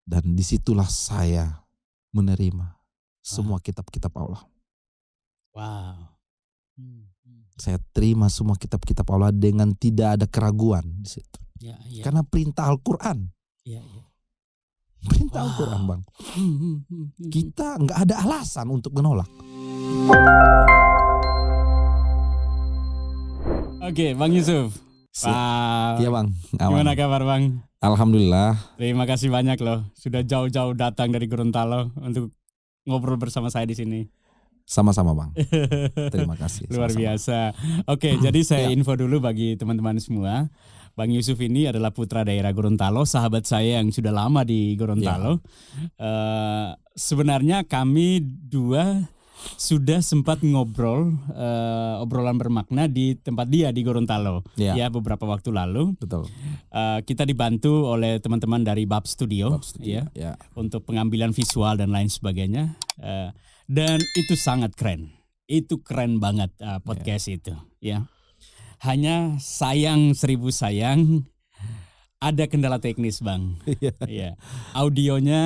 Dan disitulah saya menerima semua kitab-kitab Allah. Wow. Saya terima semua kitab-kitab Allah dengan tidak ada keraguan di situ. Ya, ya. Karena perintah Al-Quran. Ya, ya. Perintah Al-Quran, Bang. Kita nggak ada alasan untuk menolak. Oke, Bang Yusuf. Wow. Iya, Bang. Aman. Gimana kabar, Bang? Alhamdulillah. Terima kasih banyak loh. Sudah jauh-jauh datang dari Gorontalo untuk ngobrol bersama saya di sini. Sama-sama, Bang. Terima kasih. Luar sama-sama. biasa. Oke, jadi saya info dulu bagi teman-teman semua. Bang Yusuf ini adalah putra daerah Gorontalo, sahabat saya yang sudah lama di Gorontalo. Sebenarnya kami dua sudah sempat ngobrol, obrolan bermakna di tempat dia di Gorontalo, ya beberapa waktu lalu. Betul. Kita dibantu oleh teman-teman dari Bab Studio, ya, untuk pengambilan visual dan lain sebagainya. Dan itu sangat keren. Itu keren banget podcast itu, ya. Hanya sayang 1000 sayang ada kendala teknis, Bang. Iya. Audionya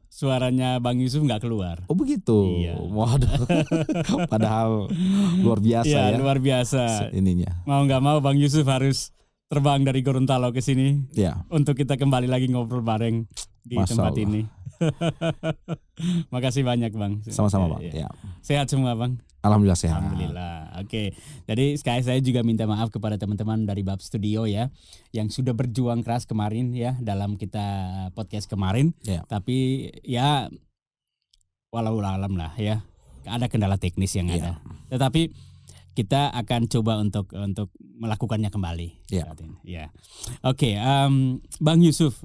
suaranya Bang Yusuf nggak keluar. Oh begitu. Iya. Waduh. Padahal luar biasa ya. Luar biasa. Ininya. Mau nggak mau Bang Yusuf harus terbang dari Gorontalo ke sini. Ya. Untuk kita kembali lagi ngobrol bareng di tempat ini. Makasih banyak, Bang. Sama-sama, Bang. Ya. Sehat semua, Bang. Alhamdulillah sehat. Alhamdulillah. Oke. Jadi sekali saya juga minta maaf kepada teman-teman dari Bab Studio ya, yang sudah berjuang keras kemarin ya dalam kita podcast kemarin. Ya. Tapi ya walau alam lah ya, ada kendala teknis yang ada. Tetapi kita akan coba untuk melakukannya kembali. Ya. Ya. Oke. Bang Yusuf.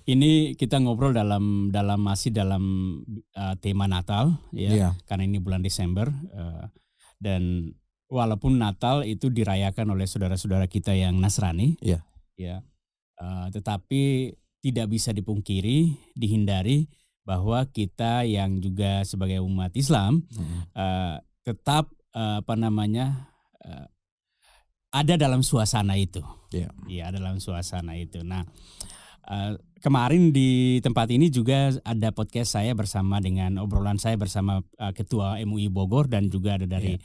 Ini kita ngobrol masih dalam tema Natal ya, karena ini bulan Desember dan walaupun Natal itu dirayakan oleh saudara-saudara kita yang Nasrani, tetapi tidak bisa dipungkiri, dihindari bahwa kita yang juga sebagai umat Islam tetap ada dalam suasana itu, ada dalam suasana itu. Nah. Kemarin di tempat ini juga ada podcast saya bersama dengan obrolan saya bersama Ketua MUI Bogor dan juga ada dari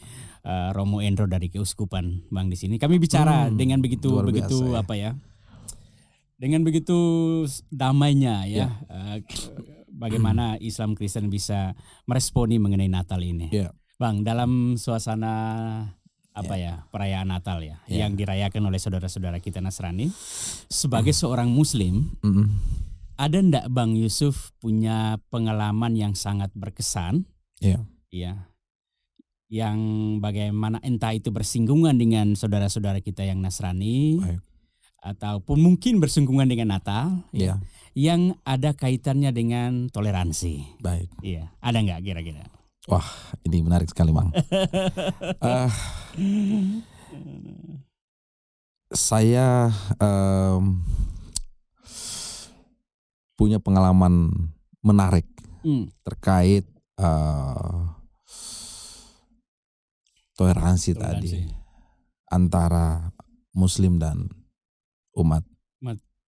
Romo Endro dari Keuskupan, Bang, di sini. Kami bicara dengan begitu dengan begitu damainya ya. Bagaimana Islam Kristen bisa meresponi mengenai Natal ini. Bang, dalam suasana perayaan Natal yang dirayakan oleh saudara-saudara kita Nasrani, sebagai seorang Muslim, ada ndak Bang Yusuf punya pengalaman yang sangat berkesan, yang bagaimana entah itu bersinggungan dengan saudara-saudara kita yang Nasrani, ataupun mungkin bersinggungan dengan Natal, yang ada kaitannya dengan toleransi. Ada nggak kira-kira? Wah, ini menarik sekali, Bang. Saya punya pengalaman menarik terkait toleransi tadi antara Muslim dan umat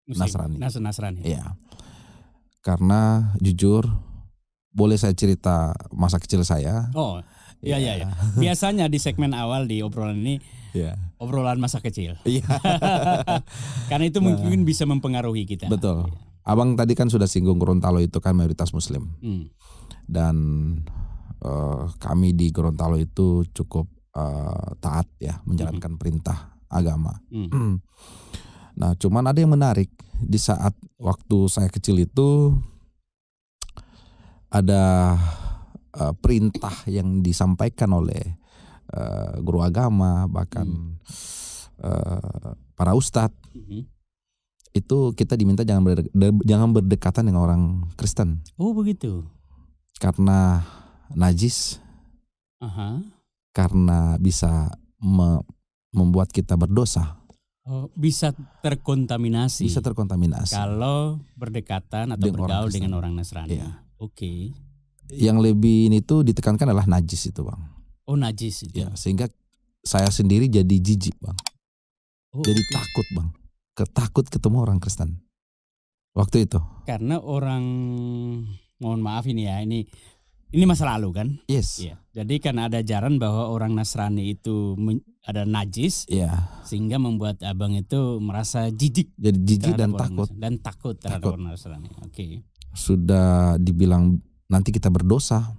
Muslim, Nasrani. Iya. Karena jujur, boleh saya cerita masa kecil saya? Oh, iya. Biasanya di segmen awal di obrolan ini, obrolan masa kecil. Karena itu mungkin bisa mempengaruhi kita. Betul. Abang tadi kan sudah singgung Gorontalo itu kan mayoritas Muslim. Dan kami di Gorontalo itu cukup taat ya, menjalankan perintah agama. Nah, cuman ada yang menarik. Di saat waktu saya kecil itu, ada perintah yang disampaikan oleh guru agama, bahkan para ustadz, itu kita diminta jangan berdekatan dengan orang Kristen. Oh begitu. Karena najis, karena bisa membuat kita berdosa. Oh, bisa terkontaminasi. Kalau berdekatan atau bergaul dengan orang Nasrani. Oke. Yang lebih ini tuh ditekankan adalah najis itu, Bang. Oh, najis itu. Ya, sehingga saya sendiri jadi jijik, Bang. Jadi takut, Bang. Takut ketemu orang Kristen. Waktu itu. Karena orang, mohon maaf ini ya, ini masa lalu kan? Yes. Ya. Jadi kan ada ajaran bahwa orang Nasrani itu ada najis, sehingga membuat abang itu merasa jijik. Jadi jijik dan takut. Dan takut terhadap orang Nasrani. Oke. Sudah dibilang nanti kita berdosa.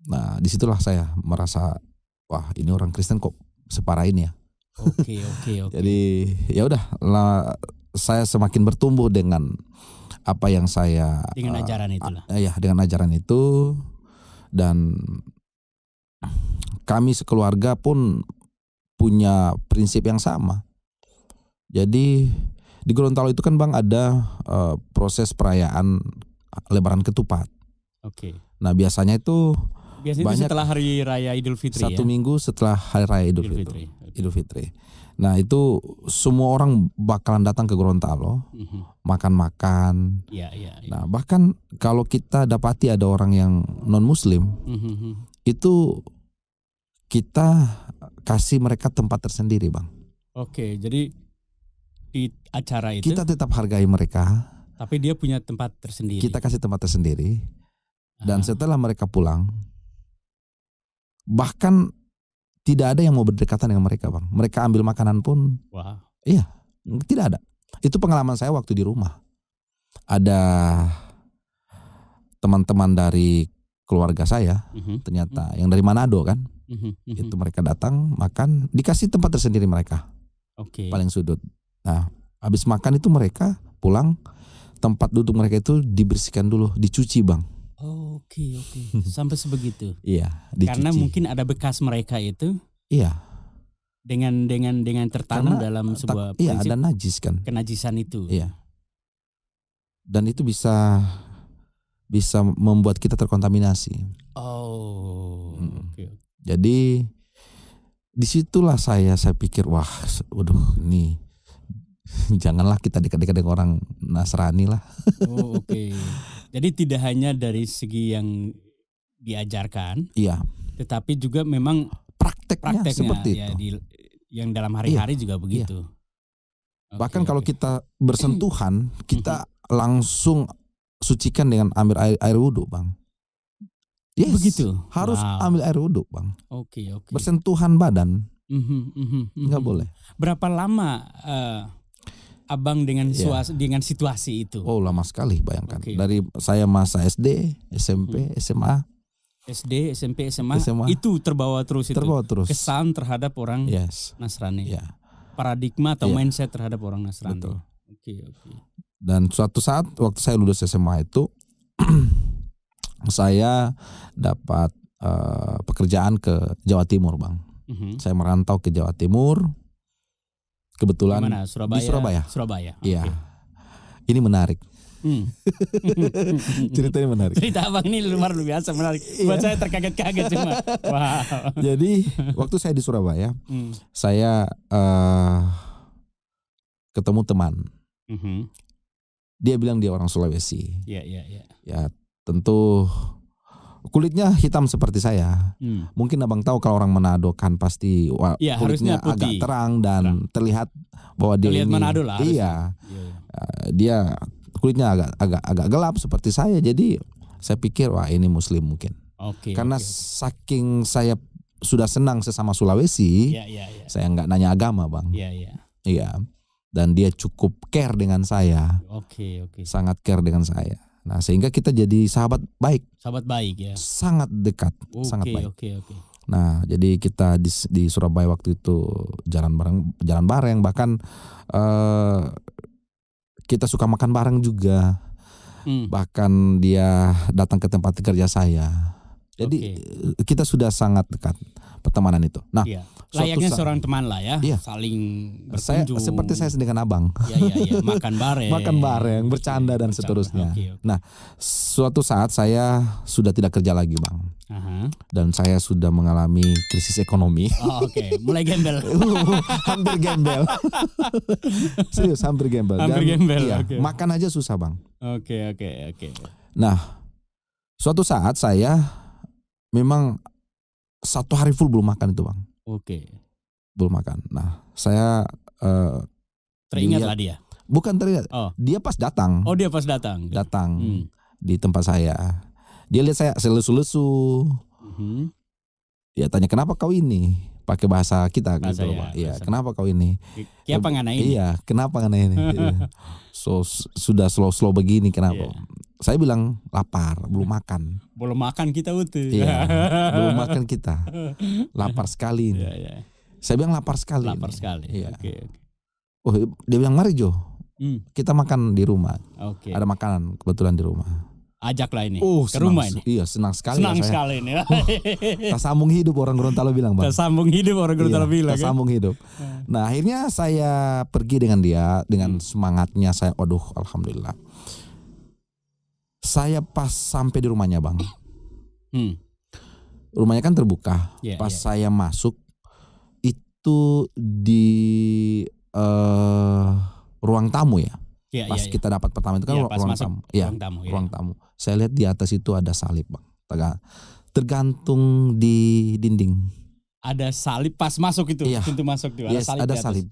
Nah, disitulah saya merasa, wah ini orang Kristen kok separah ini ya. Oke. Jadi ya udah, saya semakin bertumbuh dengan apa yang saya dengan ajaran itulah. Dengan ajaran itu, dan kami sekeluarga pun punya prinsip yang sama. Jadi di Gorontalo itu kan Bang ada proses perayaan Lebaran Ketupat. Oke. Nah biasanya itu banyak setelah hari raya Idul Fitri. Satu minggu setelah hari raya Idul Fitri. Nah itu semua orang bakalan datang ke Gorontalo, makan-makan. Nah bahkan kalau kita dapati ada orang yang non Muslim, itu kita kasih mereka tempat tersendiri Bang. Oke, jadi di acara itu kita tetap hargai mereka, tapi dia punya tempat tersendiri. Kita kasih tempat tersendiri, dan setelah mereka pulang, bahkan tidak ada yang mau berdekatan dengan mereka Bang. Mereka ambil makanan pun, iya, tidak ada. Itu pengalaman saya waktu di rumah. Ada teman-teman dari keluarga saya, ternyata yang dari Manado kan, itu mereka datang makan, dikasih tempat tersendiri mereka, paling sudut. Nah, habis makan itu mereka pulang, tempat duduk mereka itu dibersihkan dulu, dicuci Bang. Oke. Sampai sebegitu. Iya, dicuci. Karena mungkin ada bekas mereka itu. Iya. Dengan tertanam dalam sebuah prinsip. Iya, ada najis kan. Kenajisan itu. Iya. Dan itu bisa membuat kita terkontaminasi. Oke. Jadi disitulah saya pikir, wah, waduh ini janganlah kita dekat-dekat dengan orang Nasrani lah. Oke. Jadi tidak hanya dari segi yang diajarkan, tetapi juga memang prakteknya seperti itu. Yang dalam hari-hari juga begitu. Bahkan kalau kita bersentuhan, kita langsung sucikan dengan ambil air wudhu Bang. Yes, begitu. Harus ambil air wudhu Bang. Oke. Bersentuhan badan, nggak boleh. Berapa lama abang dengan situasi itu? Oh lama sekali, bayangkan. Dari saya masa SD, SMP, SMA. SD, SMP, SMA itu terbawa terus itu. Kesan terhadap orang Nasrani. Paradigma atau mindset terhadap orang Nasrani. Betul. Oke. Dan suatu saat waktu saya lulus SMA itu saya dapat pekerjaan ke Jawa Timur Bang. Saya merantau ke Jawa Timur. Kebetulan dimana? Di Surabaya. Iya. Okay. Ini menarik. Ceritanya menarik. Cerita abang ini luar biasa menarik. Buat saya terkaget-kaget cuma. Wow. Jadi waktu saya di Surabaya, saya ketemu teman. Dia bilang dia orang Sulawesi. Iya. Ya tentu kulitnya hitam seperti saya. Mungkin abang tahu kalau orang Manado kan pasti kulitnya agak terang dan terlihat bahwa dia ini. Manado lah. Iya. Dia kulitnya agak gelap seperti saya. Jadi saya pikir wah ini Muslim mungkin. Karena saking saya sudah senang sesama Sulawesi, saya nggak nanya agama Bang. Iya. Dan dia cukup care dengan saya. Sangat care dengan saya. Nah, sehingga kita jadi sahabat baik. Sahabat baik ya. Sangat dekat, sangat baik. Oke. Nah, jadi kita di Surabaya waktu itu jalan bareng, bahkan kita suka makan bareng juga. Bahkan dia datang ke tempat kerja saya. Jadi kita sudah sangat dekat pertemanan itu. Nah, layaknya seorang teman lah ya, saling berkunjung. Seperti saya dengan abang. Iya. Makan bareng, bercanda dan seterusnya. Nah, suatu saat saya sudah tidak kerja lagi Bang. Dan saya sudah mengalami krisis ekonomi. Mulai gembel. Hampir gembel. Serius, hampir gembel. Makan aja susah Bang. Oke. Nah, suatu saat saya memang satu hari full belum makan itu Bang. Oke. Belum makan. Nah, saya teringatlah dia. Bukan teringat. Dia pas datang. Oh, dia pas datang. Datang di tempat saya. Dia lihat saya selesu-lesu. Dia tanya, kenapa kau ini? Pakai bahasa kita gitu loh, Pak. Iya, kenapa kau ini? Kenapa ngana ini? Iya, kenapa ngana ini? So, sudah slow begini kenapa? Saya bilang lapar, belum makan. Belum makan kita utuh. Iya, belum makan kita. Lapar sekali ini. Saya bilang lapar sekali. Lapar sekali. Iya. Okay. Oh, dia bilang, mari Jo, kita makan di rumah. Okay. Ada makanan kebetulan di rumah. Ajaklah ini ke senang, rumah ini. Iya, senang sekali. Senang sekali ini. Tak sambung hidup orang Gorontalo bilang, Bang. Tak sambung hidup orang Gorontalo bilang. Tak sambung hidup. Nah, akhirnya saya pergi dengan dia dengan semangatnya saya. Waduh, alhamdulillah. Saya pas sampai di rumahnya, Bang. Rumahnya kan terbuka. Pas saya masuk itu di ruang tamu ya. Pas kita dapat pertama itu kan ruang tamu. Ruang tamu. Saya lihat di atas itu ada salib, Bang. Tergantung di dinding. Ada salib pas masuk itu, pintu masuk itu. Ada salib.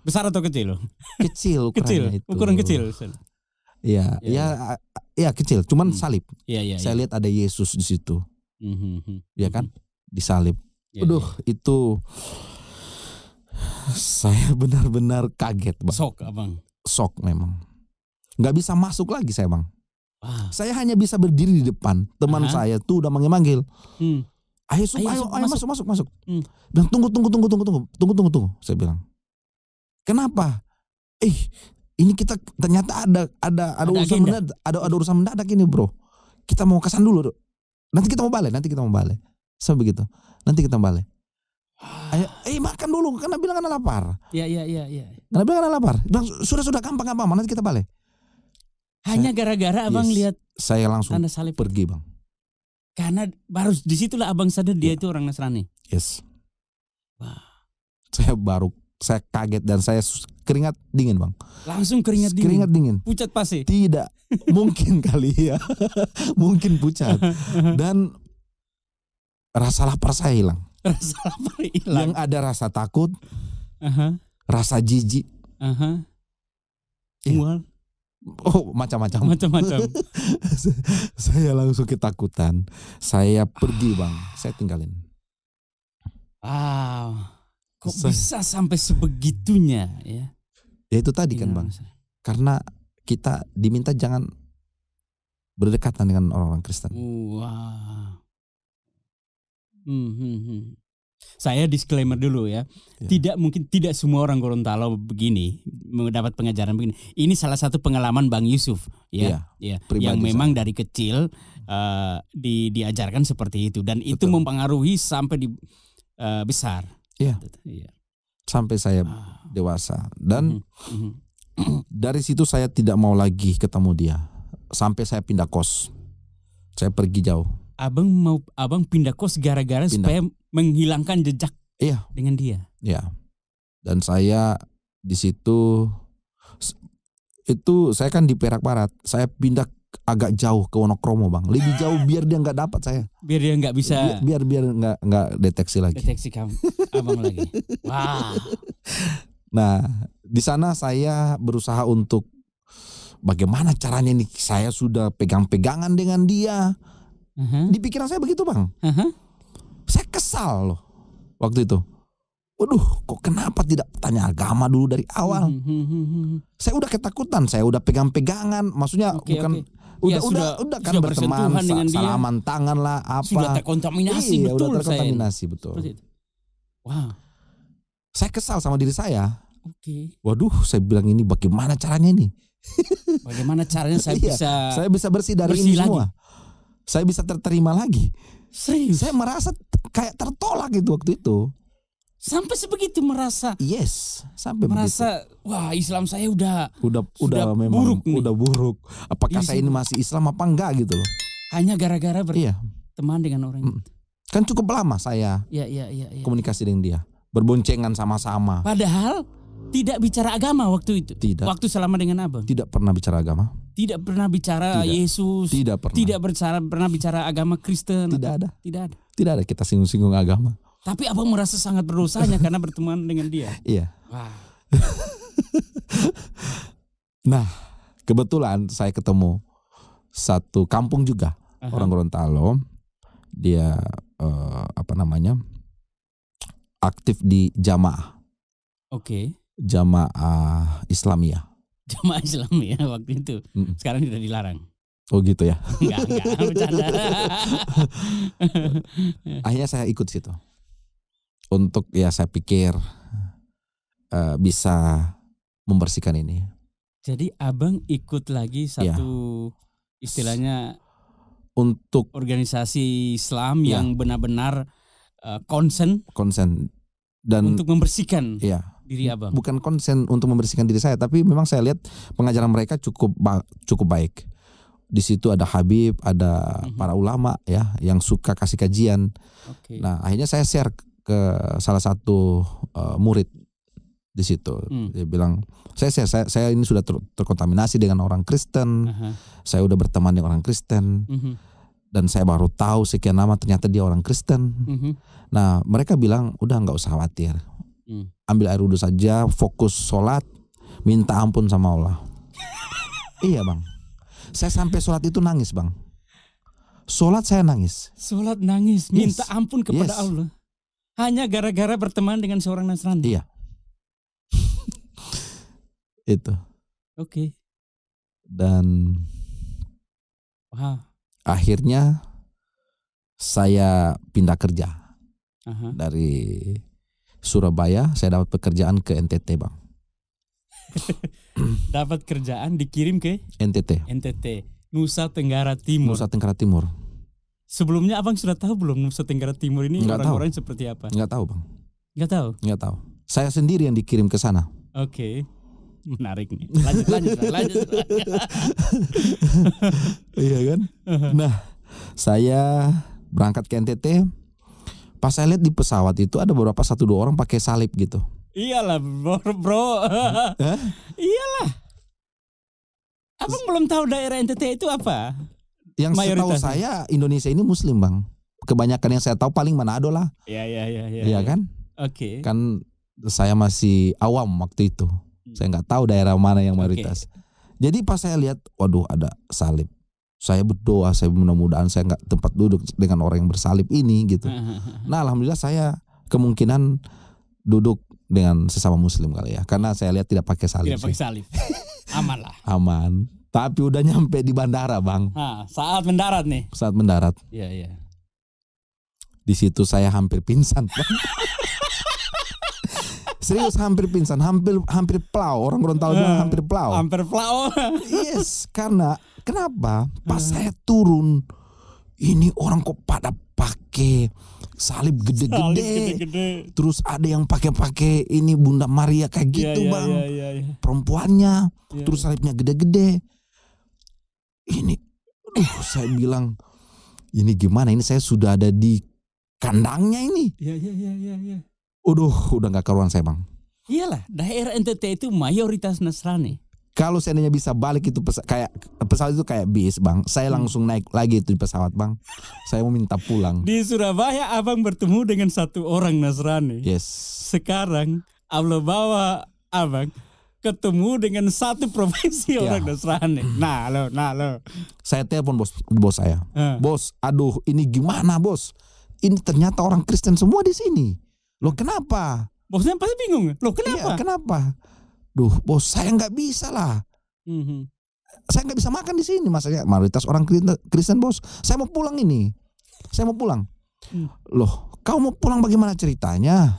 Besar atau kecil? Kecil ukurannya itu. Ukuran kecil. Iya kecil, cuman salib. Saya lihat ada Yesus di situ. Ya kan? Di salib. Aduh, itu saya benar-benar kaget, Bang. Sok, Abang. Sok memang. Nggak bisa masuk lagi saya, Bang. Saya hanya bisa berdiri di depan. Teman saya tuh udah manggil-manggil. Ayo masuk. Bilang tunggu. Saya bilang, kenapa? Ini kita ternyata ada urusan mendadak ini, bro. Kita mau kesan dulu. Nanti kita mau balik. Saya begitu. Nanti kita balik. Ayo, makan dulu karena bilang karena lapar. Iya. Karena bilang karena lapar. Bilang, sudah gampang, nanti kita balik. Hanya gara-gara Abang lihat saya langsung tanda salib pergi, Bang. Karena baru disitulah Abang sadar dia itu orang Nasrani. Yes. Saya kaget dan saya keringat dingin, Bang. Langsung keringat dingin. Pucat pasti. Tidak, mungkin kali ya. Mungkin pucat. Dan rasa lapar saya hilang. Yang ada rasa takut, rasa jijik, macam-macam. Saya langsung ketakutan. Saya pergi, Bang. Saya tinggalin. Wow, kok bisa sampai sebegitunya ya? Ya itu tadi kan, Bang. Karena kita diminta jangan berdekatan dengan orang-orang Kristen. Wow. Saya disclaimer dulu ya. Tidak semua orang Gorontalo begini mendapat pengajaran begini. Ini salah satu pengalaman Bang Yusuf yang memang dari kecil diajarkan seperti itu dan itu mempengaruhi sampai di besar. Iya. Sampai saya dewasa dan dari situ saya tidak mau lagi ketemu dia. Sampai saya pindah kos. Saya pergi jauh. Abang pindah kos gara-gara supaya menghilangkan jejak dengan dia. Iya. Dan saya di situ itu saya kan di Perak Barat. Saya pindah agak jauh ke Wonokromo, Bang. Lebih jauh biar dia nggak dapat saya. Biar dia nggak bisa. Biar nggak deteksi lagi. Deteksi kamu, Abang lagi. Wah. Nah di sana saya berusaha untuk bagaimana caranya nih. Saya sudah pegang-pegangan dengan dia. Di pikiran saya begitu, Bang. Saya kesal loh waktu itu. Waduh, kok kenapa tidak tanya agama dulu dari awal? Saya udah ketakutan, saya udah pegang-pegangan, maksudnya udah kan berteman, salaman tangan lah apa. Sudah terkontaminasi, betul. Udah terkontaminasi, betul. Wow. Saya kesal sama diri saya. Waduh, saya bilang ini bagaimana caranya ini? Bagaimana caranya saya bisa bersih dari ini semua? Saya bisa terima lagi. Serius? Saya merasa kayak tertolak itu waktu itu. Sampai sebegitu merasa. Yes, sampai merasa begitu. Wah, Islam saya udah memang buruk nih. Udah buruk. Apakah saya ini masih Islam apa enggak gitu loh. Hanya gara-gara berteman dengan orang itu. Kan cukup lama saya komunikasi dengan dia. Berboncengan sama-sama. Padahal tidak bicara agama waktu itu. Tidak. Waktu selama dengan Abang. Tidak pernah bicara agama. Tidak pernah bicara Yesus. Tidak pernah. Tidak pernah bicara agama Kristen. Tidak ada kita singgung-singgung agama. Tapi Abang merasa sangat berdosanya karena berteman dengan dia. Iya. Wah. Nah, kebetulan saya ketemu satu kampung juga, orang Gorontalo. Dia aktif di jamaah. Oke. Jamaah Islamiyah. Jamaah Islamiyah waktu itu. Sekarang sudah dilarang. Oh gitu ya. Enggak, bercanda. Akhirnya saya ikut situ. Untuk ya saya pikir bisa membersihkan ini. Jadi abang ikut lagi satu istilahnya untuk organisasi Islam yang benar-benar konsen dan untuk membersihkan diri abang. Bukan konsen untuk membersihkan diri saya, tapi memang saya lihat pengajaran mereka cukup baik. Di situ ada Habib, ada para ulama ya yang suka kasih kajian. Okay. Nah, akhirnya saya share ke salah satu murid di situ. Dia bilang, saya ini sudah terkontaminasi dengan orang Kristen. Saya udah berteman dengan orang Kristen. Dan saya baru tahu sekian lama ternyata dia orang Kristen. Nah, mereka bilang, udah nggak usah khawatir. Ambil air wudhu saja, fokus sholat, minta ampun sama Allah. Iya bang. Saya sampai sholat itu nangis bang. Sholat saya nangis. Sholat nangis, minta ampun kepada Allah. Hanya gara-gara berteman dengan seorang Nasrani. Iya. Itu. Oke. Dan akhirnya saya pindah kerja. Dari Surabaya saya dapat pekerjaan ke NTT bang. Dapat kerjaan dikirim ke NTT. Nusa Tenggara Timur. Sebelumnya abang sudah tahu belum Nusa Tenggara Timur ini orang-orang seperti apa? Nggak tahu bang. Nggak tahu. Saya sendiri yang dikirim ke sana. Oke. Menarik nih. Lanjut. Iya kan? Nah, saya berangkat ke NTT. Pas saya lihat di pesawat itu ada beberapa 1-2 orang pakai salib gitu. Iyalah bro. Iyalah. Abang belum tahu daerah NTT itu apa? Yang setahu saya Indonesia ini Muslim bang. Kebanyakan yang saya tahu paling Manado lah. Iya. Iya kan? Oke. Kan saya masih awam waktu itu. Saya nggak tahu daerah mana yang mayoritas. Jadi pas saya lihat, waduh ada salib. Saya berdoa, saya mudah-mudahan saya nggak tempat duduk dengan orang yang bersalib ini gitu. Nah alhamdulillah saya kemungkinan duduk dengan sesama Muslim kali ya, karena saya lihat tidak pakai salib. Tidak pakai salib, aman lah. Aman. Tapi udah nyampe di bandara bang. Saat mendarat nih. Saat mendarat. Iya. Di situ saya hampir pingsan. Serius hampir pingsan, hampir plau. Orang Gorontalo bilang hampir plau. Hampir plau. Yes, karena kenapa? Pas saya turun, ini orang kok pada pakai salib gede-gede. Terus ada yang pakai ini Bunda Maria kayak gitu bang. Perempuannya, terus salibnya gede-gede. Ini, saya bilang, ini gimana? Ini saya sudah ada di kandangnya ini. Iya. Udah gak karuan saya bang. Iyalah, daerah NTT itu mayoritas Nasrani. Kalau seandainya bisa balik itu pesawat itu kayak bis bang, saya langsung naik lagi itu di pesawat bang. Saya mau minta pulang. Di Surabaya abang bertemu dengan satu orang Nasrani. Yes. Sekarang Allah bawa abang ketemu dengan satu provinsi orang Nasrani. Nah lo. Saya telepon bos saya. Bos, aduh ini gimana bos? Ini ternyata orang Kristen semua di sini. Loh kenapa? Bosnya pasti bingung. Loh kenapa? Iya, kenapa? Duh bos saya nggak bisa lah. Saya nggak bisa makan di sini. Masanya mayoritas orang Kristen bos. Saya mau pulang ini. Saya mau pulang. Loh kau mau pulang bagaimana ceritanya?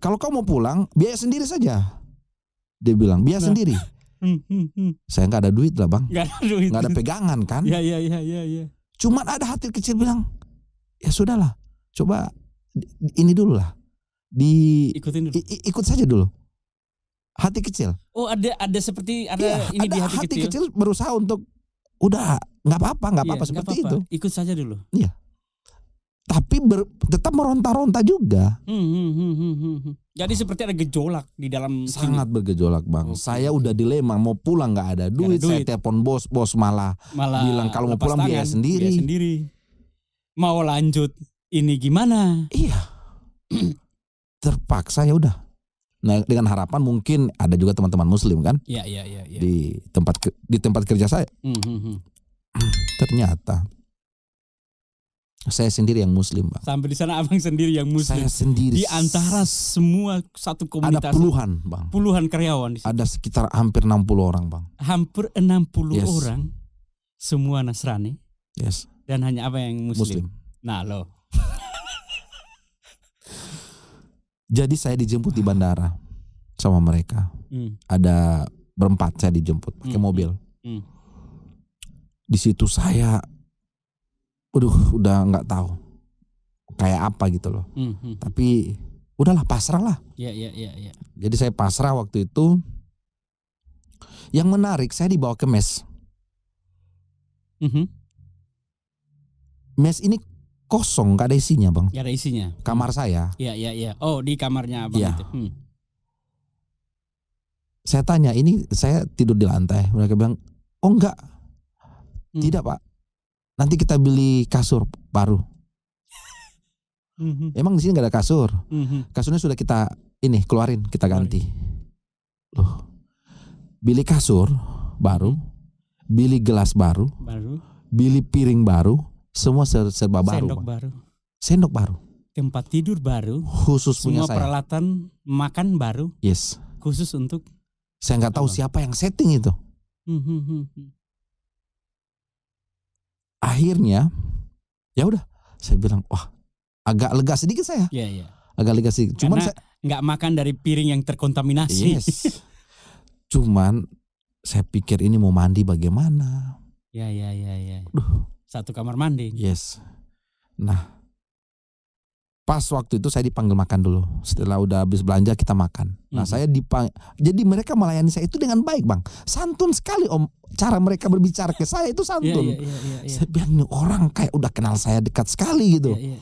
Kalau kau mau pulang biaya sendiri saja. Dia bilang biaya sendiri. Saya nggak ada duit lah bang. Nggak ada pegangan kan. Iya. Cuman ada hati kecil bilang ya sudahlah. Coba ini dulu lah. Ikutin dulu. Ikut saja dulu. Hati kecil. Oh ada seperti ini di hati kecil. Hati kecil berusaha untuk udah nggak apa-apa seperti itu. Ikut saja dulu. Iya. Tapi tetap meronta-ronta juga. Jadi seperti ada gejolak di dalam. Sangat bergejolak bang. Saya udah dilema mau pulang nggak ada duit. Saya telepon bos malah bilang kalau mau pulang biaya sendiri. Mau lanjut ini gimana? Iya. Terpaksa ya udah Nah, dengan harapan mungkin ada juga teman-teman Muslim kan? Iya. Di tempat kerja saya. Ternyata saya sendiri yang Muslim, Bang. Sampai di sana abang sendiri yang Muslim. Saya sendiri. Di antara semua satu komunitas. Ada puluhan, Bang. Puluhan karyawan di situ. Ada sekitar hampir 60 orang, Bang. Hampir 60 orang. Semua Nasrani. Yes. Dan hanya apa yang Muslim. Nah loh. Jadi saya dijemput di bandara sama mereka. Ada berempat saya dijemput pakai mobil. Di situ saya udah nggak tahu kayak apa gitu loh. Tapi udahlah pasrah lah. Iya. Jadi saya pasrah waktu itu. Yang menarik saya dibawa ke mes. Mes ini kosong, gak ada isinya, Bang. Gak ada isinya. Kamar saya. Iya. Oh, di kamarnya abang itu. Saya tanya, ini saya tidur di lantai. Mereka bilang, oh enggak. Tidak, Pak. Nanti kita beli kasur baru. Emang di sini gak ada kasur. Kasurnya sudah kita keluarin, kita ganti. Loh. Beli kasur baru, beli gelas baru, beli piring baru, semua serba baru. Sendok baru. Tempat tidur baru. Khusus punya saya. Semua peralatan makan baru. Yes. Khusus untuk. Saya nggak tahu siapa yang setting itu. Akhirnya, ya udah, saya bilang, wah, agak lega sedikit saya. Iya. Agak lega sedikit. Cuman saya nggak makan dari piring yang terkontaminasi. Yes. Cuman saya pikir ini mau mandi bagaimana? Ya. Satu kamar mandi. Yes. Nah, pas waktu itu saya dipanggil makan dulu. Setelah udah habis belanja kita makan. Nah, saya jadi mereka melayani saya itu dengan baik, Bang. Santun sekali, Om. Cara mereka berbicara ke saya itu santun. Iya. Saya bilang, ini orang kayak udah kenal saya dekat sekali gitu. Iya.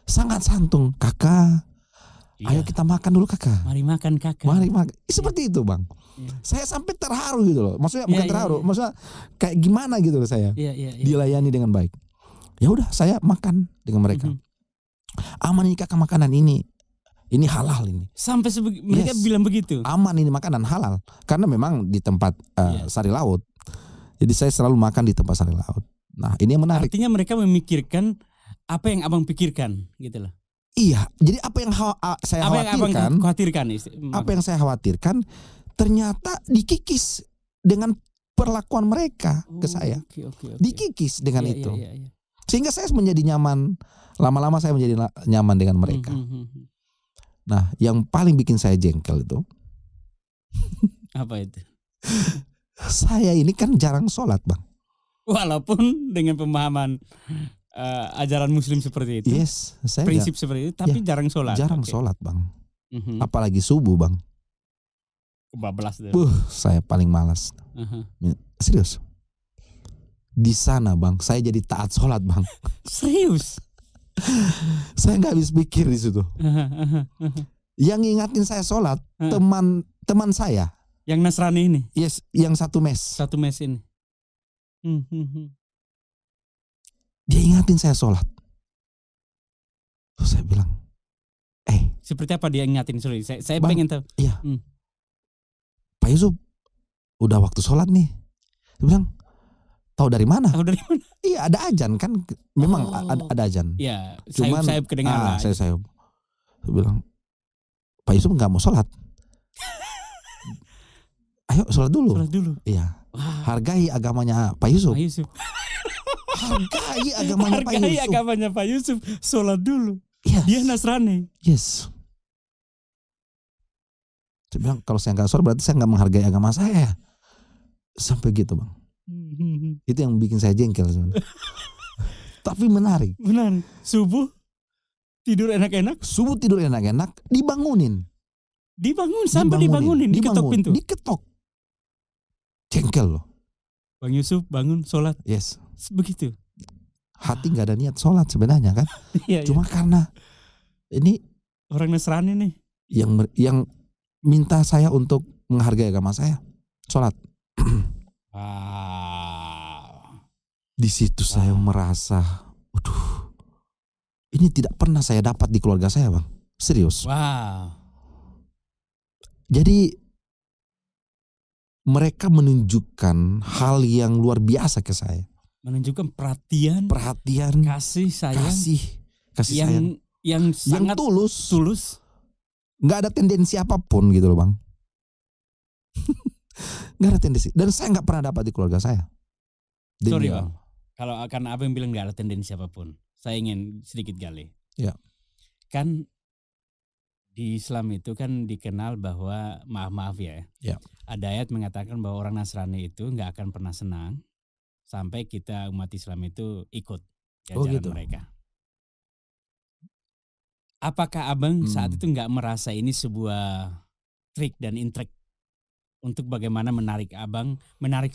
Sangat santun. Kakak, ayo kita makan dulu, Kakak. Mari makan, Kakak. Mari makan. Seperti itu, Bang. Iya. Saya sampai terharu gitu loh. Maksudnya bukan terharu, maksudnya kayak gimana gitu loh saya. Iya. Dilayani dengan baik. Ya udah, saya makan dengan mereka. Aman ini Kakak makanan ini halal ini. Sampai mereka bilang begitu. Aman ini makanan halal. Karena memang di tempat sari laut. Jadi saya selalu makan di tempat sari laut. Nah, ini yang menarik. Artinya mereka memikirkan apa yang abang pikirkan gitu loh. Iya, jadi apa yang saya khawatirkan. Apa yang saya khawatirkan ternyata dikikis dengan perlakuan mereka ke saya. Okay. Dikikis dengan itu. Iya. Sehingga saya menjadi nyaman. Lama-lama saya menjadi nyaman dengan mereka. Nah, yang paling bikin saya jengkel itu. Apa itu? Saya ini kan jarang sholat, Bang. Walaupun dengan pemahaman ajaran Muslim seperti itu. Yes, saya prinsip seperti itu, tapi jarang sholat. Jarang sholat, Bang. Apalagi subuh, Bang. Kebablas deh. Saya paling malas. Serius. Di sana, Bang, saya jadi taat sholat, Bang. Serius? Saya nggak habis pikir di situ. Yang ngingatin saya sholat teman saya. Yang Nasrani ini? Yes, yang satu mes. Satu mes ini. Dia ingatin saya sholat. Terus saya bilang, seperti apa dia ingatin? Sorry, saya pengen tahu. Iya. Pak Yusuf, udah waktu sholat nih. Dia bilang, tahu dari mana? Iya, ada ajan kan. Memang ada ajan. Iya, cuman saya kedengaran. Saya bilang, Pak Yusuf nggak mau sholat. Ayo sholat dulu. Iya. Hargai agamanya Pak Yusuf. Hargai agamanya Pak Yusuf. Sholat dulu. Yes. Dia Nasrani. Yes. Saya bilang kalau saya nggak sholat berarti saya nggak menghargai agama saya. Sampai gitu, Bang. Itu yang bikin saya jengkel sebenarnya. Tapi menarik. Subuh tidur enak-enak. Dibangunin diketok pintu. Diketok. Jengkel loh. Bang Yusuf bangun sholat. Yes. Begitu. Hati nggak ada niat sholat sebenarnya kan. Cuma karena ini orang Nasrani nih yang minta saya untuk menghargai agama saya, sholat. Di situ saya merasa, waduh, ini tidak pernah saya dapat di keluarga saya, Bang. Serius. Jadi mereka menunjukkan hal yang luar biasa ke saya. Menunjukkan perhatian, kasih sayang, kasih sayang yang sangat tulus. Nggak ada tendensi apapun gitu loh Bang. Nggak ada tendensi. Dan saya nggak pernah dapat di keluarga saya. Sorry Bang, kalau karena abang bilang nggak ada tendensi apapun, saya ingin sedikit gali. Ya. Kan di Islam itu kan dikenal bahwa maaf ya. Ada ayat mengatakan bahwa orang Nasrani itu nggak akan pernah senang sampai kita umat Islam itu ikut ajaran mereka. Apakah abang saat itu nggak merasa ini sebuah trik dan intrik untuk bagaimana menarik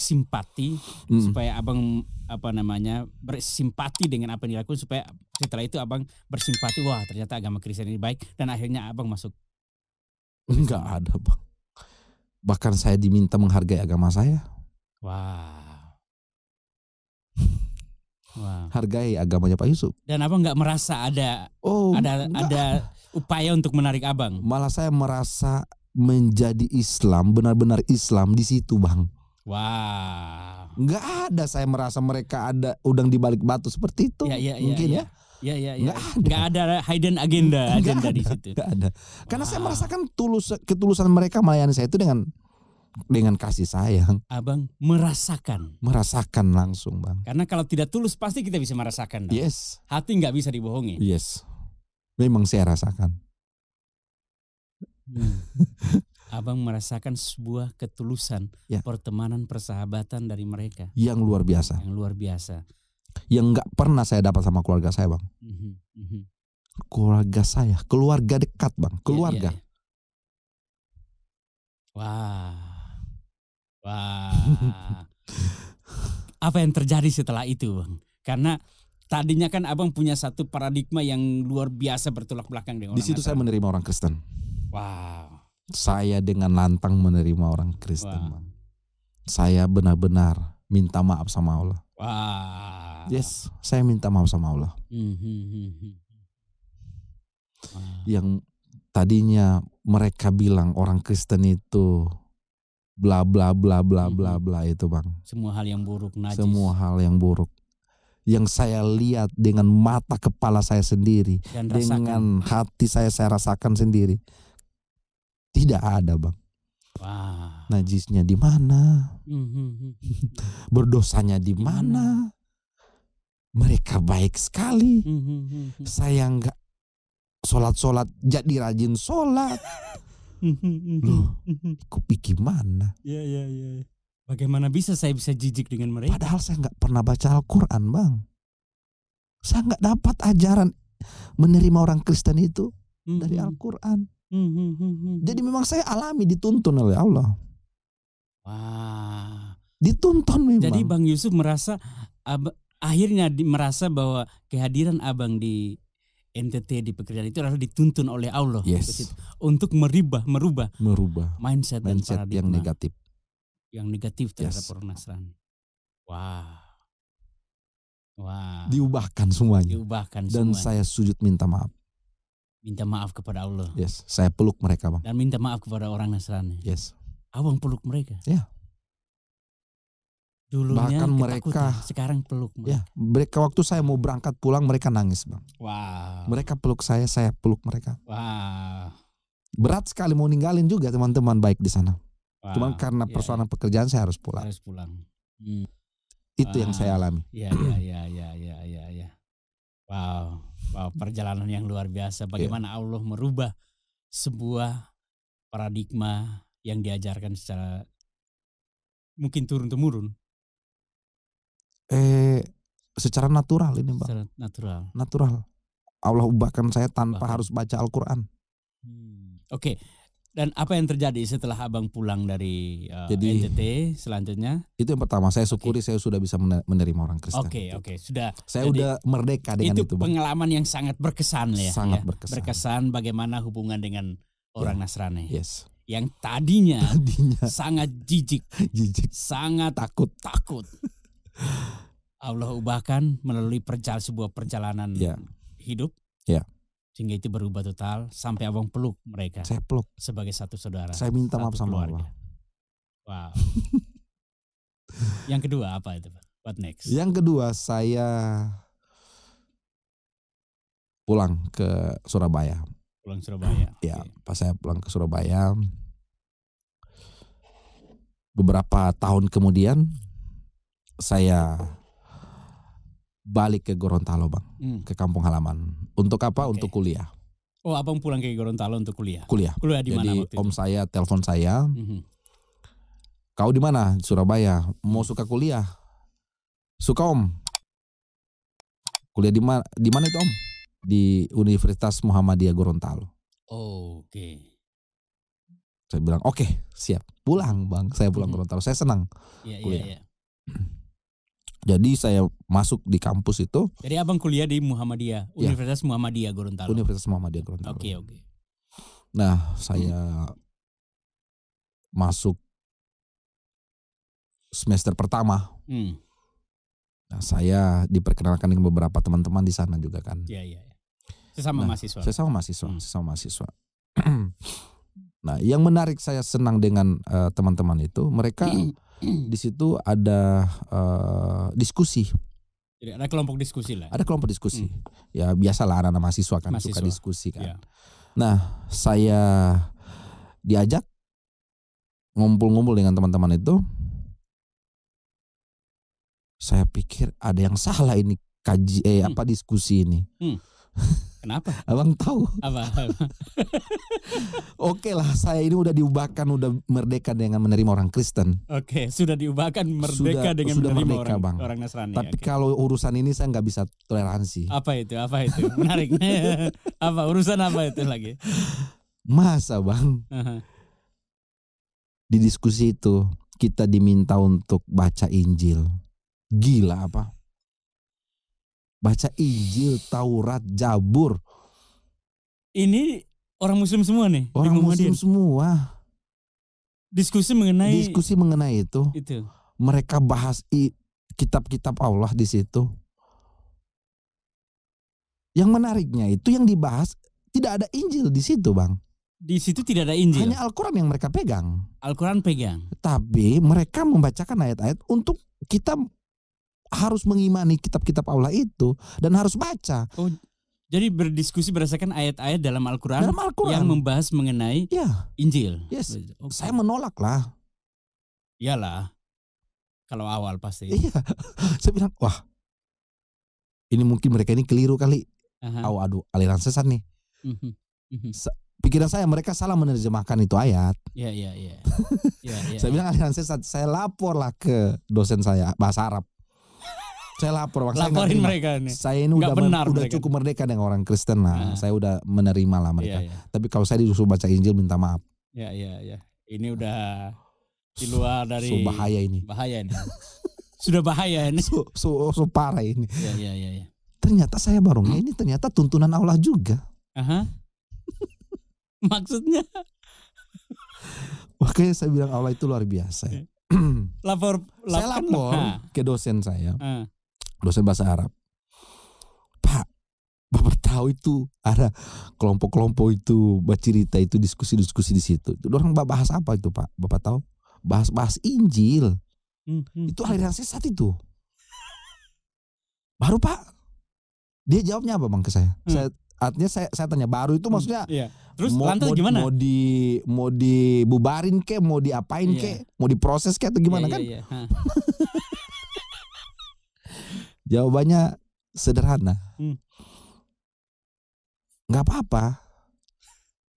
simpati supaya abang bersimpati dengan apa yang dilakukan, supaya setelah itu abang bersimpati, wah ternyata agama Kristen ini baik, dan akhirnya abang masuk? Enggak ada Bang. Bahkan saya diminta menghargai agama saya. Wow. Hargai agamanya Pak Yusuf. Dan abang nggak merasa ada upaya untuk menarik abang? Malah saya merasa menjadi Islam, benar-benar Islam di situ Bang. Wow. Nggak ada saya merasa mereka ada udang di balik batu seperti itu. Mungkin ya. Nggak ada hidden agenda di situ. Nggak ada. Karena saya merasakan ketulusan mereka melayani saya itu dengan kasih sayang. Abang merasakan langsung Bang. Karena kalau tidak tulus pasti kita bisa merasakan. Yes. Hati nggak bisa dibohongi. Yes. Memang saya rasakan. Abang merasakan sebuah ketulusan, pertemanan, persahabatan dari mereka yang luar biasa. Yang nggak pernah saya dapat sama keluarga saya Bang. Keluarga saya, keluarga dekat Bang, keluarga. Wah. Apa yang terjadi setelah itu Bang? Karena tadinya kan abang punya satu paradigma yang luar biasa bertolak belakang dengan orang. Di situ saya menerima orang Kristen. Wow. Saya dengan lantang menerima orang Kristen Bang. Saya benar-benar minta maaf sama Allah. Wow. Yes, saya minta maaf sama Allah. Yang tadinya mereka bilang orang Kristen itu bla bla bla bla bla bla itu Bang. Semua hal yang buruk, najis. Semua hal yang buruk. Yang saya lihat dengan mata kepala saya sendiri, dengan hati saya rasakan sendiri. Tidak ada Bang. Wow. Najisnya di mana? Berdosanya di mana? Mereka baik sekali. Saya enggak sholat jadi rajin sholat. Loh, aku pikir mana? Ya. Bagaimana saya bisa jijik dengan mereka? Padahal saya enggak pernah baca Al-Quran Bang. Saya enggak dapat ajaran menerima orang Kristen itu dari Al-Quran. Jadi memang saya alami dituntun oleh Allah. Wah. Dituntun memang. Jadi Bang Yusuf akhirnya merasa bahwa kehadiran abang di NTT di pekerjaan itu adalah dituntun oleh Allah. Yes. Untuk merubah mindset dan paradigma yang negatif. Yang negatif terhadap orang Nasrani. Wow. Diubahkan semuanya. Dan semuanya. saya sujud minta maaf. Minta maaf kepada Allah. Yes, saya peluk mereka Bang. Dan minta maaf kepada orang Nasrani. Yes. Abang peluk mereka. Ya. Dulunya bahkan mereka sekarang peluk mereka. Ya, mereka waktu saya mau berangkat pulang mereka nangis Bang. Wow. Mereka peluk saya peluk mereka. Wow. Berat sekali mau ninggalin juga teman-teman baik di sana. Wow. Cuman karena persoalan pekerjaan saya harus pulang. Itu yang saya alami. Ya. Wow, perjalanan yang luar biasa. Bagaimana Allah merubah sebuah paradigma yang diajarkan secara mungkin turun-temurun. Secara natural ini Bang. Secara natural. Allah ubahkan saya tanpa harus baca Al-Quran. Oke. Dan apa yang terjadi setelah abang pulang dari NTT selanjutnya? Itu yang pertama, saya syukuri saya sudah bisa menerima orang Kristen. Oke, sudah. Saya udah merdeka dengan itu. Pengalaman yang sangat berkesan ya. Sangat berkesan. Berkesan bagaimana hubungan dengan orang Nasrani. Yes. Yang tadinya sangat jijik, sangat takut. Allah ubahkan melalui sebuah perjalanan hidup. Sehingga itu berubah total sampai abang peluk mereka. Saya peluk sebagai satu saudara. Saya minta maaf sama Allah. Wow. Yang kedua apa itu, Pak? What next? Yang kedua saya pulang ke Surabaya. Pulang Surabaya. Ya, pas saya pulang ke Surabaya, beberapa tahun kemudian saya balik ke Gorontalo, Bang, ke kampung halaman. Untuk apa? Untuk kuliah. Oh, abang pulang ke Gorontalo untuk kuliah? Kuliah di mana waktu itu? Jadi om saya telepon saya, kau di mana? Surabaya. Mau suka kuliah? Suka om. Kuliah di mana? Di mana itu om? Di Universitas Muhammadiyah Gorontalo. Oh, oke. Saya bilang oke, siap. Pulang, Bang. Saya pulang Gorontalo. Saya senang kuliah. Iya. Jadi saya masuk di kampus itu. Jadi abang kuliah di Muhammadiyah, Universitas Muhammadiyah Gorontalo. Universitas Muhammadiyah Gorontalo. Oke. Nah, saya masuk semester pertama. Nah, saya diperkenalkan dengan beberapa teman-teman di sana juga kan. Iya. Sesama mahasiswa. Nah, yang menarik saya senang dengan teman-teman itu, mereka di situ ada diskusi. Jadi ada kelompok diskusi lah. Ada kelompok diskusi. Ya biasalah anak-anak mahasiswa kan suka diskusi kan. Ya. Nah, saya diajak ngumpul-ngumpul dengan teman-teman itu. Saya pikir ada yang salah ini diskusi ini. Kenapa? Abang tahu? Apa? Oke lah, saya ini udah diubahkan, udah merdeka dengan menerima orang Kristen. Oke, sudah diubahkan merdeka dengan menerima orang Nasrani. Tapi kalau urusan ini saya nggak bisa toleransi. Apa itu? Menarik. Apa urusan apa itu lagi? Masa Bang? Di diskusi itu kita diminta untuk baca Injil. Gila apa? Baca Injil, Taurat, Jabur. Ini orang Muslim semua nih. Orang Muslim semua. Diskusi mengenai itu. Mereka bahas kitab-kitab Allah di situ. Yang menariknya itu yang dibahas tidak ada Injil di situ, Bang. Di situ tidak ada Injil. Hanya Al-Quran yang mereka pegang. Al-Quran pegang. Tapi mereka membacakan ayat-ayat untuk kita harus mengimani kitab-kitab Allah itu dan harus baca. Oh, jadi berdiskusi berdasarkan ayat-ayat dalam Al-Quran yang membahas mengenai Injil. Yes. Okay. Saya menolak lah. Iyalah. Kalau awal pasti. Iya. Saya bilang, wah, ini mungkin mereka ini keliru kali. Aduh, aliran sesat nih. Pikiran saya mereka salah menerjemahkan itu ayat. Iya. Saya bilang aliran sesat. Saya lapor lah ke dosen saya bahasa Arab. Saya lapor, laporin mereka nih. Saya ini udah cukup merdeka dengan orang Kristen lah. Saya udah menerima lah mereka. Tapi kalau saya disuruh baca Injil minta maaf. Iya. Ini udah di luar dari. Bahaya ini. Sudah bahaya ini. So parah ini. Iya. Ternyata saya baru ini ternyata tuntunan Allah juga. Maksudnya? Makanya saya bilang Allah itu luar biasa. Saya lapor ke dosen saya. Dosen bahasa Arab. Pak, Bapak tahu itu ada kelompok-kelompok itu bercerita itu diskusi-diskusi di situ. Itu orang bahas apa itu, Pak? Bapak tahu? Bahas Injil. Itu aliran sesat itu. Baru Pak. Dia jawabnya apa Bang ke saya? Artinya saya tanya baru itu maksudnya. Terus lantas gimana? Mau dibubarin ke, mau diapain ke, mau diproses ke atau gimana kan? Jawabannya sederhana. Nggak apa-apa.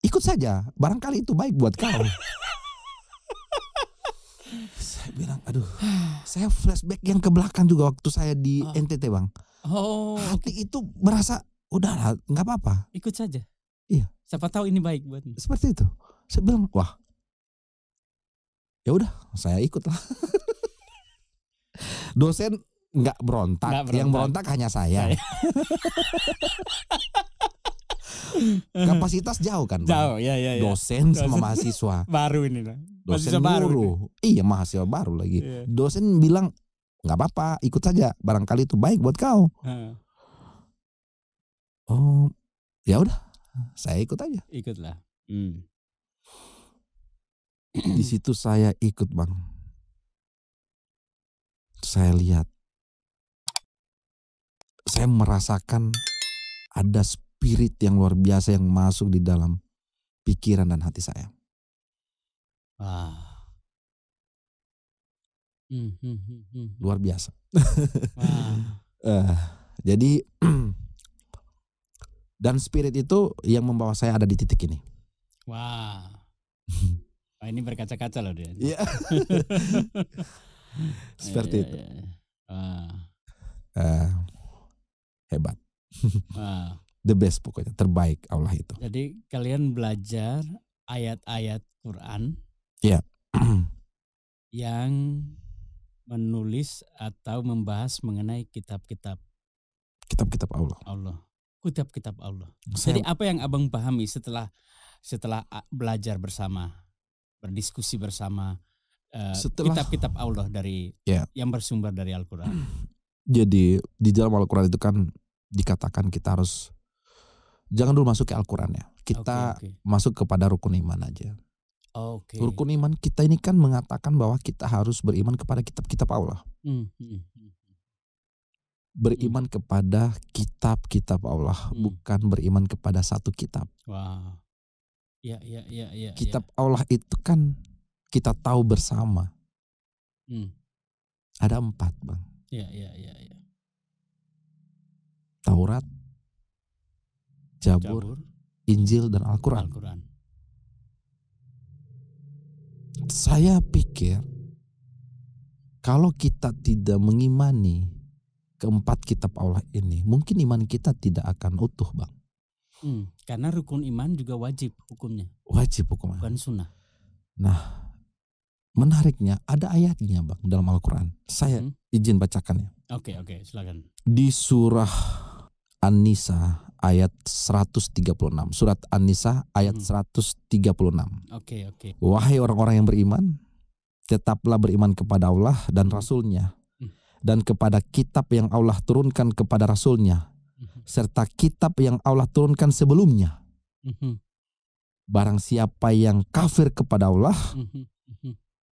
Ikut saja. Barangkali itu baik buat kau. Saya bilang, aduh. Saya flashback yang ke belakang juga waktu saya di NTT Bang. Hati itu merasa udahlah, nggak apa-apa. Ikut saja. Iya. Siapa tahu ini baik buatmu. Seperti itu. Saya bilang, wah. Ya udah, saya ikut lah. Dosen nggak berontak. Yang berontak hanya saya. Kapasitas jauh kan, Bang? Jauh, ya. Dosen sama mahasiswa. Baru ini lah. Dosen baru. Iya, mahasiswa baru lagi. Dosen bilang, nggak apa-apa, ikut saja. Barangkali itu baik buat kau. Oh, ya udah. saya ikut aja. Ikutlah. Di situ saya ikut, Bang. Saya lihat, saya merasakan ada spirit yang luar biasa yang masuk di dalam pikiran dan hati saya. Luar biasa. Jadi dan spirit itu yang membawa saya ada di titik ini. Ini berkaca-kaca loh dia. Iya. Seperti itu. Hebat. The best pokoknya, terbaik Allah itu. Jadi kalian belajar ayat-ayat Quran. Iya. Yang menulis atau membahas mengenai kitab-kitab Allah. Kitab-kitab Allah. Jadi apa yang Abang pahami setelah belajar bersama, berdiskusi bersama kitab-kitab Allah dari yang bersumber dari Al-Quran? Jadi di dalam Al-Quran itu kan dikatakan kita harus jangan dulu masuk ke Al-Quran ya. Kita masuk kepada rukun iman aja. Rukun iman kita ini kan mengatakan bahwa kita harus beriman kepada kitab-kitab Allah. Beriman kepada kitab-kitab Allah, bukan beriman kepada satu kitab. Kitab Allah itu kan kita tahu bersama. Ada 4, Bang. Taurat, Zabur, Injil, dan Al-Quran. Saya pikir kalau kita tidak mengimani keempat kitab Allah ini, mungkin iman kita tidak akan utuh, Bang. Karena rukun iman juga wajib hukumnya. Wajib hukumnya. Bukan sunnah. Nah, menariknya ada ayatnya, Bang, dalam Al-Quran. Saya izin bacakan ya. Oke, silakan. Di surah An-Nisa ayat 136. Surat An-Nisa ayat 136. Oke. Wahai orang-orang yang beriman, tetaplah beriman kepada Allah dan Rasul-Nya, dan kepada kitab yang Allah turunkan kepada Rasul-Nya, serta kitab yang Allah turunkan sebelumnya. Barang siapa yang kafir kepada Allah,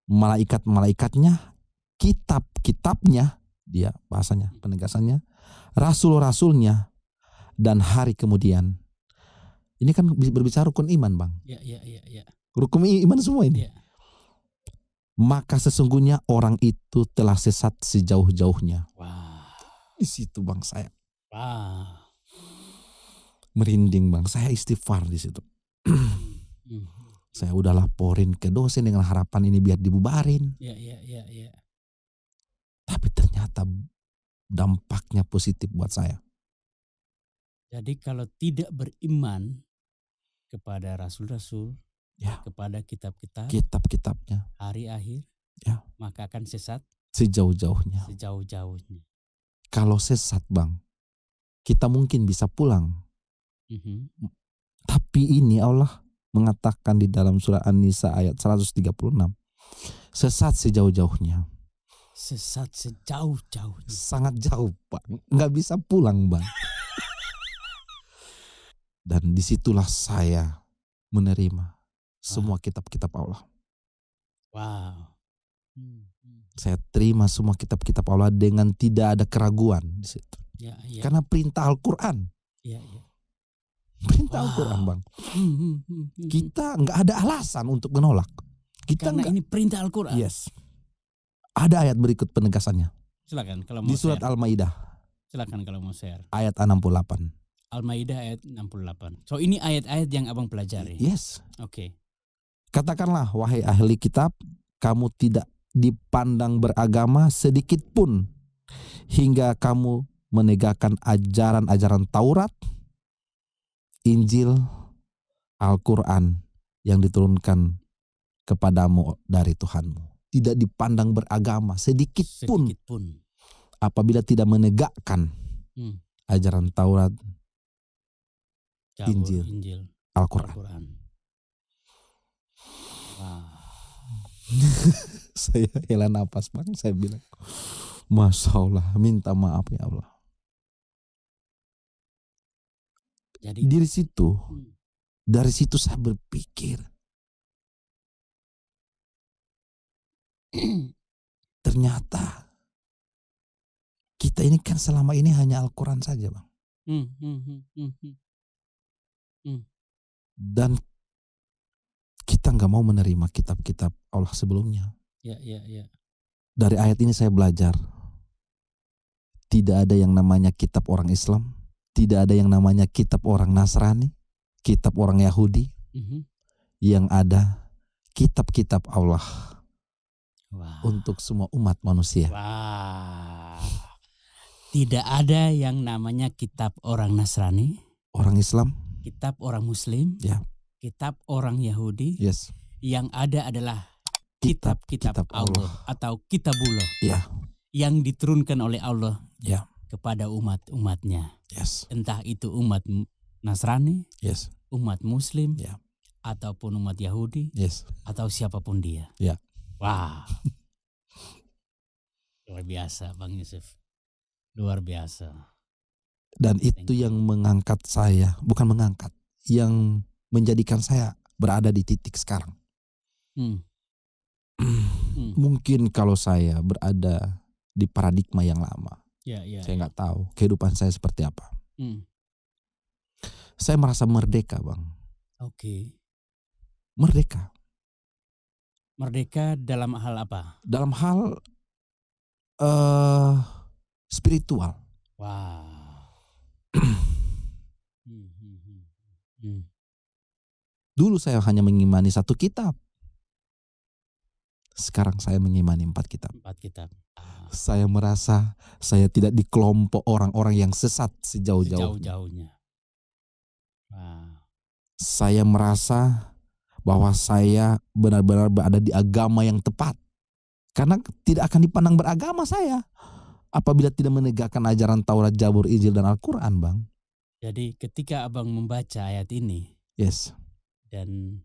malaikat-malaikatnya, kitab-kitabnya, dia bahasanya, penegasannya, rasul-rasulnya, dan hari kemudian. Ini kan berbicara rukun iman, Bang. Rukun iman semua ini. Maka sesungguhnya orang itu telah sesat sejauh-jauhnya. Di situ, Bang, saya merinding, Bang. Saya istighfar di situ. Saya udah laporin ke dosen dengan harapan ini biar dibubarin. Tapi ternyata dampaknya positif buat saya. Jadi kalau tidak beriman kepada rasul-rasul, kepada kitab-kitabnya, hari akhir, maka akan sesat sejauh-jauhnya. Kalau sesat, Bang, kita mungkin bisa pulang. Tapi ini Allah mengatakan di dalam surah An-Nisa ayat 136, sesat sejauh-jauhnya. Sesat sejauh-jauhnya. Sangat jauh, Pak. Nggak bisa pulang, Bang. Dan disitulah saya menerima semua kitab-kitab Allah. Saya terima semua kitab-kitab Allah dengan tidak ada keraguan di situ. Karena perintah Al-Quran. Perintah Al-Quran, Bang. Kita nggak ada alasan untuk menolak. Karena ini perintah Al-Quran. Yes. Ada ayat berikut penegasannya. Silakan kalau mau di surat Al-Maidah. Silakan kalau mau share. Ayat 68. Al-Maidah ayat 68. So ini ayat-ayat yang Abang pelajari. Yes. Oke. Katakanlah, wahai ahli kitab, kamu tidak dipandang beragama sedikit pun hingga kamu menegakkan ajaran-ajaran Taurat, Injil, Al-Quran yang diturunkan kepadamu dari Tuhanmu. Tidak dipandang beragama sedikit pun apabila tidak menegakkan ajaran Taurat, Injil, Al-Quran. Saya hela napas, Bang. Saya bilang, Masya Allah, minta maaf ya Allah. Jadi dari situ saya berpikir ternyata kita ini kan selama ini hanya Al-Quran saja, Bang. Dan kita nggak mau menerima kitab-kitab Allah sebelumnya. Ya. Dari ayat ini saya belajar tidak ada yang namanya kitab orang Islam, tidak ada yang namanya kitab orang Nasrani, kitab orang Yahudi. Yang ada kitab-kitab Allah. Wow. Untuk semua umat manusia. Wow. Tidak ada yang namanya kitab orang Nasrani, orang Islam, kitab orang Muslim, ya, kitab orang Yahudi. Yes. Yang ada adalah kitab-kitab Allah atau kitabullah, ya, yang diturunkan oleh Allah, ya, kepada umat-umatnya. Yes. Entah itu umat Nasrani, yes, umat Muslim, ya, ataupun umat Yahudi, yes, atau siapapun dia. Ya. Wah, luar biasa Bang Yusuf, luar biasa. Dan itu yang mengangkat saya, bukan mengangkat, yang menjadikan saya berada di titik sekarang. Mungkin kalau saya berada di paradigma yang lama, saya nggak tahu kehidupan saya seperti apa. Saya merasa merdeka, Bang. Oke. Merdeka. Merdeka dalam hal apa? Dalam hal spiritual. Wow. Dulu saya hanya mengimani satu kitab. Sekarang saya mengimani 4 kitab. 4 kitab. Saya merasa saya tidak di kelompok orang-orang yang sesat sejauh-jauhnya. Wow. Saya merasa bahwa saya benar-benar berada di agama yang tepat. Karena tidak akan dipandang beragama saya apabila tidak menegakkan ajaran Taurat, Zabur, Injil, dan Al-Quran, Bang. Jadi ketika Abang membaca ayat ini, yes, dan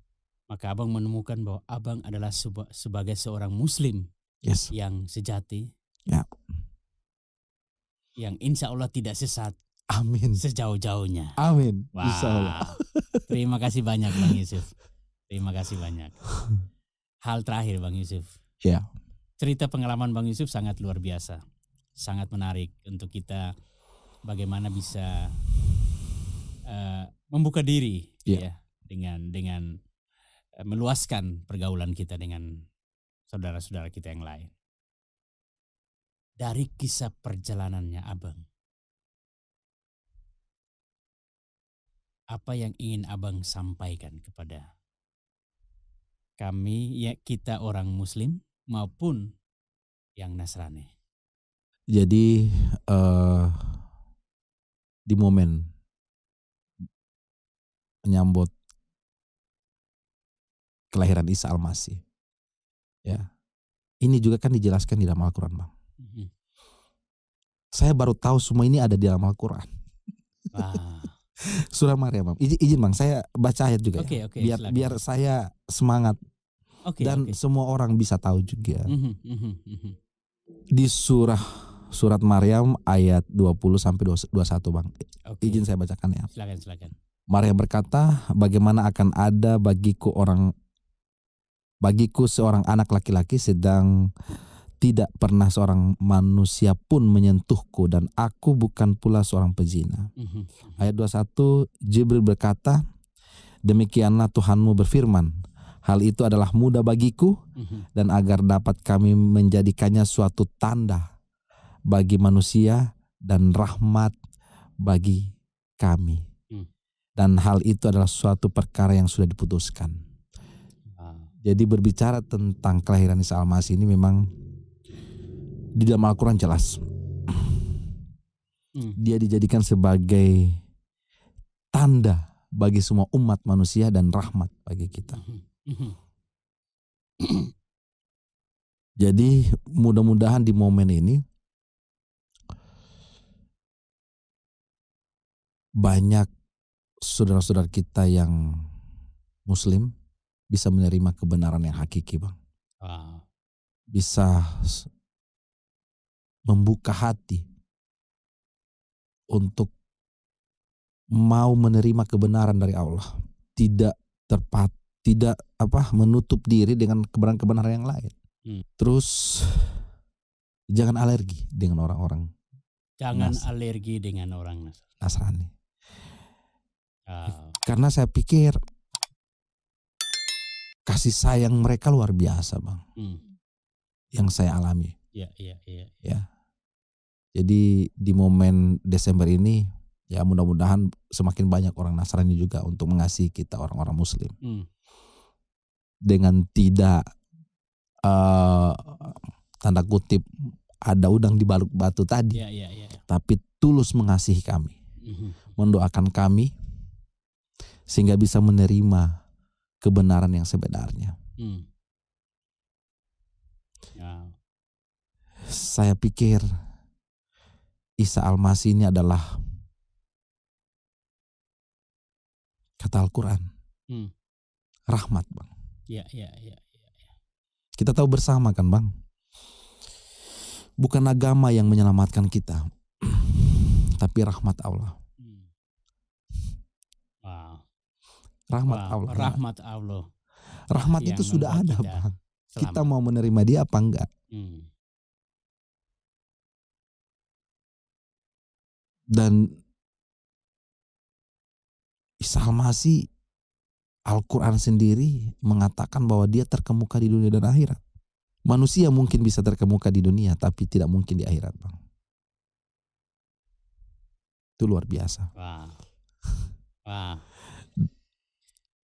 maka Abang menemukan bahwa Abang adalah sebagai seorang Muslim, yes, yang sejati, ya, yang insya Allah tidak sesat. Amin. Sejauh-jauhnya. Amin. Wow. Insya Allah. Terima kasih banyak Bang Yusuf. Terima kasih banyak. Hal terakhir Bang Yusuf. Ya. Cerita pengalaman Bang Yusuf sangat luar biasa. Sangat menarik untuk kita bagaimana bisa membuka diri ya dengan meluaskan pergaulan kita dengan saudara-saudara kita yang lain. Dari kisah perjalanannya Abang, apa yang ingin Abang sampaikan kepada kami, ya kita orang Muslim maupun yang Nasrani? Jadi di momen menyambut kelahiran Isa Al-Masih, ya, ini juga kan dijelaskan di dalam Al-Quran, Bang. Saya baru tahu semua ini ada di dalam Al-Quran. Surah Maryam, Bang. Izin Bang, saya baca ayat juga ya. Biar saya semangat. Dan semua orang bisa tahu juga. Di surat Maryam ayat 20 sampai 21, Bang. Izin saya bacakan ya. Silakan. Maryam berkata, bagaimana akan ada bagiku seorang anak laki-laki sedang tidak pernah seorang manusia pun menyentuhku dan aku bukan pula seorang pezina. Ayat 21, Jibril berkata, demikianlah Tuhanmu berfirman, hal itu adalah mudah bagiku dan agar dapat kami menjadikannya suatu tanda bagi manusia dan rahmat bagi kami. Dan hal itu adalah suatu perkara yang sudah diputuskan. Jadi berbicara tentang kelahiran Isa Al-Masih ini memang di dalam Al-Quran jelas. Dia dijadikan sebagai tanda bagi semua umat manusia dan rahmat bagi kita. Jadi mudah-mudahan di momen ini banyak saudara-saudara kita yang Muslim bisa menerima kebenaran yang hakiki, Bang. Bisa membuka hati untuk mau menerima kebenaran dari Allah, tidak menutup diri dengan kebenaran-kebenaran yang lain. Terus jangan alergi dengan orang-orang. Jangan alergi dengan orang Nasrani. Karena saya pikir kasih sayang mereka luar biasa, Bang. Yang saya alami. Ya. Jadi di momen Desember ini, ya mudah-mudahan semakin banyak orang Nasrani juga untuk mengasihi kita orang-orang Muslim. Dengan tidak tanda kutip ada udang di balik batu tadi. Tapi tulus mengasihi kami. Mendoakan kami sehingga bisa menerima kebenaran yang sebenarnya. Saya pikir Isa Al-Masih ini adalah kata Al-Quran. Rahmat, Bang. Kita tahu bersama kan, Bang. Bukan agama yang menyelamatkan kita, tapi rahmat Allah. Rahmat Allah. Rahmat Allah. Rahmat itu sudah ada, Bang. Kita mau menerima dia apa enggak? Dan Isa Al-Masih, Al-Quran sendiri mengatakan bahwa dia terkemuka di dunia dan akhirat. Manusia mungkin bisa terkemuka di dunia, tapi tidak mungkin di akhirat, Bang. Itu luar biasa. Wah.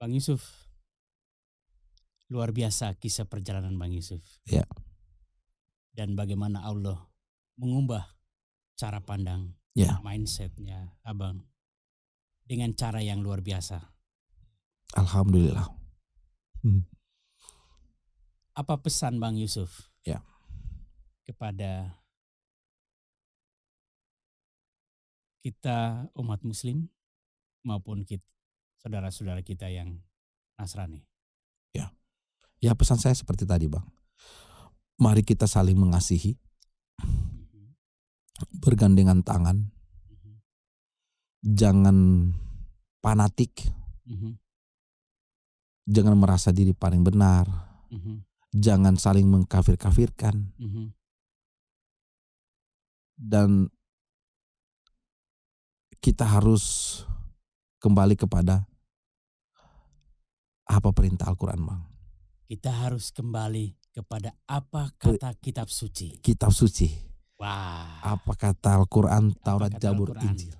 Bang Yusuf, luar biasa kisah perjalanan Bang Yusuf. Ya. Dan bagaimana Allah mengubah cara pandang, mindsetnya Abang dengan cara yang luar biasa. Alhamdulillah. Apa pesan Bang Yusuf kepada kita umat Muslim maupun kita, saudara-saudara kita yang Nasrani? Ya pesan saya seperti tadi, Bang. Mari kita saling mengasihi, bergandengan tangan, jangan fanatik, jangan merasa diri paling benar, jangan saling mengkafir-kafirkan, dan kita harus kembali kepada apa perintah Al-Quran, Bang. Kita harus kembali kepada apa kata kitab suci. Kitab suci. Wah. Apa kata Al-Quran, Taurat, Zabur, Injil.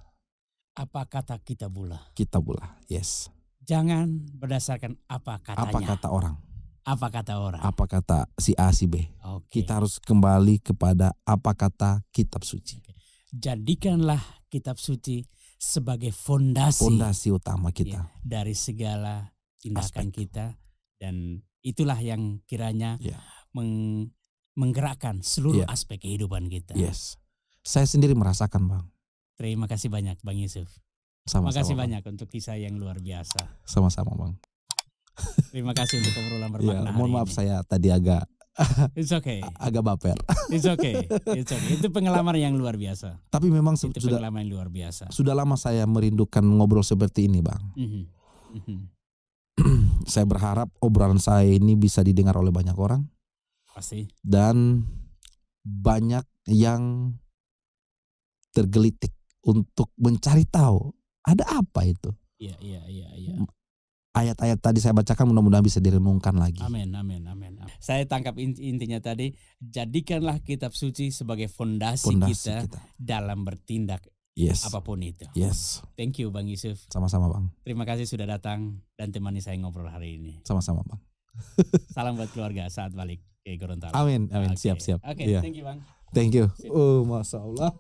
Apa kata Kitabullah. Kitabullah, yes. Jangan berdasarkan apa katanya. Apa kata orang. Apa kata orang. Apa kata si A, si B. Kita harus kembali kepada apa kata kitab suci. Jadikanlah kitab suci sebagai fondasi utama kita. Dari segala tindakan kita. Dan itulah yang kiranya menggerakkan seluruh aspek kehidupan kita. Yes. Saya sendiri merasakan, Bang. Terima kasih banyak Bang Yusuf. Sama-sama, terima kasih Bang. banyak untuk kisah yang luar biasa. Sama-sama, Bang. Terima kasih untuk obrolan bermakna. Mohon maaf saya tadi agak It's okay. Agak baper. It's okay. Itu pengalaman yang luar biasa. Tapi memang pengalaman yang luar biasa. Sudah lama saya merindukan ngobrol seperti ini, Bang. Saya berharap obrolan saya ini bisa didengar oleh banyak orang. Pasti. Dan banyak yang tergelitik untuk mencari tahu ada apa itu. Iya. Ayat-ayat tadi saya bacakan mudah-mudahan bisa direnungkan lagi. Amin. Saya tangkap intinya tadi, jadikanlah kitab suci sebagai fondasi kita dalam bertindak. Apapun itu. Yes. Thank you Bang Yusuf. Sama-sama, Bang. Terima kasih sudah datang dan temani saya ngobrol hari ini. Sama-sama, Bang. Salam buat keluarga saat balik ke Gorontalo. Amin. Okay. Siap. Oke, thank you Bang. Thank you. Masya Allah.